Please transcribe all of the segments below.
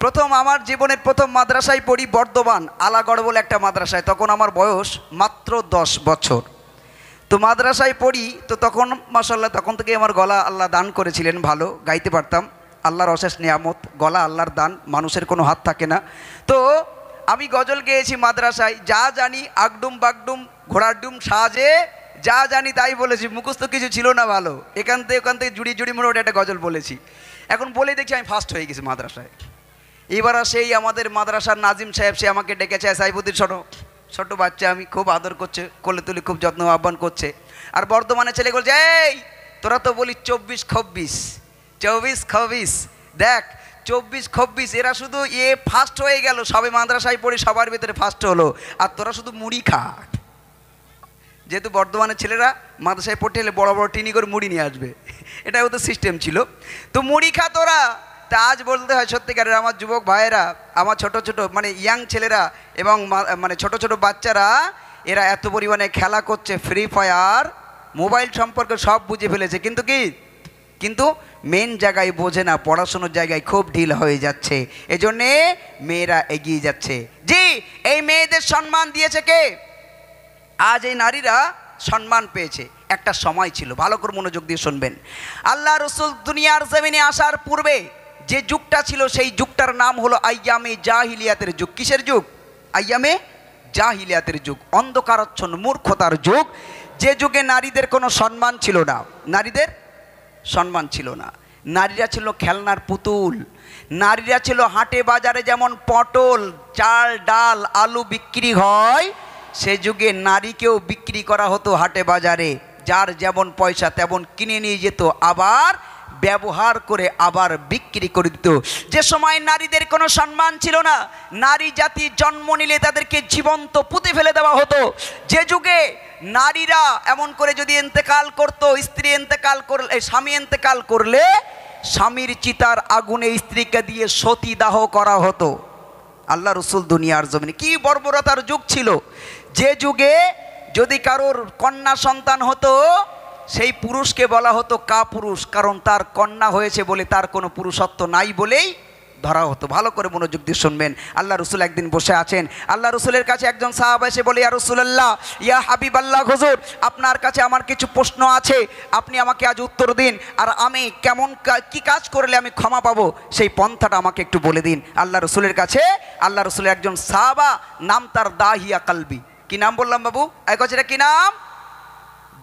প্রথম আমার জীবনের প্রথম মাদ্রাসায় পড়ি বর্ধমান আলাগড় বলে একটা মাদ্রাসায়। তখন আমার বয়স মাত্র 10 বছর। তো মাদ্রাসায় পড়ি, তো তখন মাশাআল্লাহ তখন থেকে আমার গলা আল্লাহ দান করেছিলেন, ভালো গাইতে পারতাম। আল্লাহর অশেষ নিয়ামত, গলা আল্লাহর দান, মানুষের কোনো হাত থাকে না। তো আমি গজল গেয়েছি মাদ্রাসায়, যা জানি আগডুম বাগডুম ঘোড়ার ডুম সাজে, যা জানি তাই বলেছি, মুখস্থ কিছু ছিল না ভালো। এখান থেকে জুড়ি জুড়ি মোটামুটি একটা গজল বলেছি। এখন বলেই দেখছি আমি ফার্স্ট হয়ে গেছি মাদ্রাসায়। এবার সেই আমাদের মাদ্রাসার নাজিম সাহেব, সে আমাকে ডেকেছে, সাইফুদ্দিন ছোট বাচ্চা, আমি খুব আদর করছে, কোলে তুলে খুব যত্ন আহ্বান করছে। আর বর্ধমানে ছেলে বলছে, এই তোরা তো বলি 24 খব্বিশ, দেখ 24 খব্বিশ, এরা শুধু ফার্স্ট হয়ে গেল, সবে মাদ্রাসায় পড়ি সবার ভিতরে ফার্স্ট হলো, আর তোরা শুধু মুড়ি খা। যেহেতু বর্ধমানের ছেলেরা মাদ্রাসায় পড়তে হলে বড় বড় টিনি করে মুড়ি নিয়ে আসবে, এটাই ওদের সিস্টেম ছিল। তো মুড়ি খা তোরা। তা আজ বলতে হয় সত্যিকারের আমার যুবক ভাইয়েরা, আমার ছোট মানে ইয়াং ছেলেরা এবং মানে ছোট বাচ্চারা, এরা এত পরিমাণে খেলা করছে, ফ্রি ফায়ার মোবাইল সম্পর্কে সব বুঝে ফেলেছে, কিন্তু মেন জায়গায় বোঝে না, পড়াশোনার জায়গায় খুব ঢিল হয়ে যাচ্ছে। এজন্যে মেয়েরা এগিয়ে যাচ্ছে। জি, এই মেয়েদের সম্মান দিয়েছে কে? আজ এই নারীরা সম্মান পেয়েছে। একটা সময় ছিল, ভালো করে মনোযোগ দিয়ে শুনবেন, আল্লাহ রসুল দুনিয়ার জমিনে আসার পূর্বে যে যুগটা ছিল, সেই যুগটার নাম হলো আইয়ামে জাহিলিয়াতের যুগ। কিসের যুগ? আইয়ামে জাহিলিয়াতের যুগ, অন্ধকারাচ্ছন্ন মূর্খতার যুগ। যে যুগে নারীদের কোনো সম্মান ছিল না, নারীদের সম্মান ছিল না। নারীরা ছিল খেলনার পুতুল, নারীরা ছিল হাটে বাজারে যেমন পটল, চাল, ডাল, আলু বিক্রি হয়, সে যুগে নারীকেও বিক্রি করা হতো হাটে বাজারে। যার যেমন পয়সা তেমন কিনে নিয়ে যেত, আবার ব্যবহার করে আবার বিক্রি করে দিত। যে সময় নারীদের কোনো সম্মান ছিল না, নারী জাতি জন্ম নিলে তাদেরকে জীবন্ত পুঁতে ফেলে দেওয়া হতো। যে যুগে নারীরা এমন করে যদি ইন্তেকাল করতো, স্ত্রী ইন্তেকাল করলে, স্বামী ইন্তেকাল করলে স্বামীর চিতার আগুনে স্ত্রীকে দিয়ে সতীদাহ করা হতো। আল্লাহ রসুল দুনিয়ার জমিনে কি বর্বরতার যুগ ছিল। যে যুগে যদি কারোর কন্যা সন্তান হতো, সেই পুরুষকে বলা হতো কাপুরুষ, কারণ তার কন্যা হয়েছে বলে তার কোনো পুরুষত্ব নাই বলেই ধরা হতো। ভালো করে মনোযোগ দিয়ে শুনবেন। আল্লাহ রসুল একদিন বসে আছেন, আল্লাহ রসুলের কাছে একজন সাহাবা এসে বলে, ইয়া রাসূলুল্লাহ, ইয়া হাবিবাল্লাহ, হুজুর আপনার কাছে আমার কিছু প্রশ্ন আছে, আপনি আমাকে আজ উত্তর দিন, আর আমি কি কাজ করলে আমি ক্ষমা পাবো সেই পন্থাটা আমাকে একটু বলে দিন। আল্লাহ রসুলের কাছে আল্লাহ রসুলের একজন সাহাবা, নাম তার দাহিয়া কালবি। কি নাম বললাম বাবু? এক হচ্ছে কি নাম?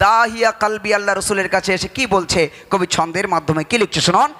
দাহিয়া কালবি। আল্লাহ রসুলের কাছে এসে কি বলছে, কবি ছন্দের মাধ্যমে কি লিখছে শুনুন।